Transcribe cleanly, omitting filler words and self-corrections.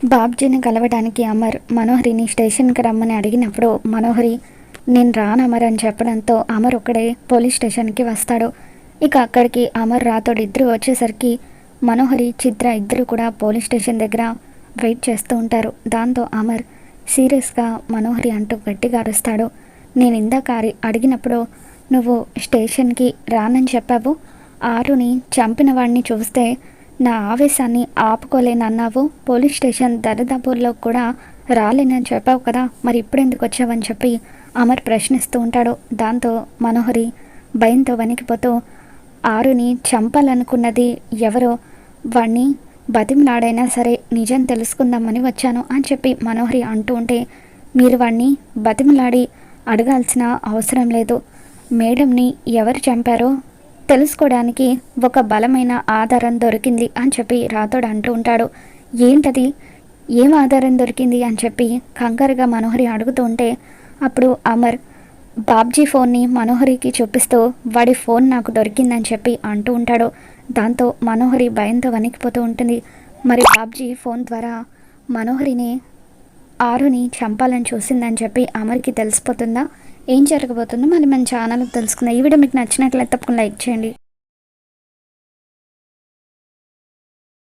బాబ్జీని కలవడానికి అమర్ మనోహరిని స్టేషన్కి రమ్మని అడిగినప్పుడు మనోహరి నేను రాను అమర్ అని చెప్పడంతో అమర్ ఒక్కడే పోలీస్ స్టేషన్కి వస్తాడు. ఇక అక్కడికి అమర్ రాతోడు ఇద్దరు వచ్చేసరికి మనోహరి చిత్ర ఇద్దరు కూడా పోలీస్ స్టేషన్ దగ్గర వెయిట్ చేస్తూ ఉంటారు. దాంతో అమర్ సీరియస్గా మనోహరి అంటూ గట్టిగా అరుస్తాడు. నేను ఇందాక అడిగినప్పుడు నువ్వు స్టేషన్కి రానని చెప్పావు. ఆరుని చంపిన వాడిని చూస్తే నా ఆవేశాన్ని ఆపుకోలేనన్నావు. పోలీస్ స్టేషన్ దరిదాపుల్లో కూడా రాలేనని చెప్పావు కదా, మరి ఇప్పుడెందుకు వచ్చావని చెప్పి అమర్ ప్రశ్నిస్తూ ఉంటాడు. దాంతో మనోహరి భయంతో వణికిపోతూ ఆరుని చంపాలనుకున్నది ఎవరో వాణ్ణి బతిమలాడైనా సరే నిజం తెలుసుకుందామని వచ్చాను అని చెప్పి మనోహరి అంటూ ఉంటే మీరు వాణ్ణి బతిమలాడి అడగాల్సిన అవసరం లేదు. మేడంని ఎవరు చంపారో తెలుసుకోవడానికి ఒక బలమైన ఆధారం దొరికింది అని చెప్పి రాథోడ్ అంటూ ఉంటాడు. ఏంటది, ఏం ఆధారం దొరికింది అని చెప్పి కంగారుగా మనోహరి అడుగుతూ ఉంటే అప్పుడు అమర్ బాబ్జీ ఫోన్ని మనోహరికి చూపిస్తూ వాడి ఫోన్ నాకు దొరికిందని చెప్పి అంటూ ఉంటాడు. దాంతో మనోహరి భయంతో వణికిపోతూ ఉంటుంది. మరి బాబ్జీ ఫోన్ ద్వారా మనోహరిని ఆరుని చంపాలని చూసిందని చెప్పి అమర్కి తెలిసిపోతుందా? ఏం జరగబోతుందో మళ్ళీ మన ఛానల్కి తెలుసుకుందాం. ఈ వీడియో మీకు నచ్చినట్లయితే తప్పకుండా లైక్ చేయండి.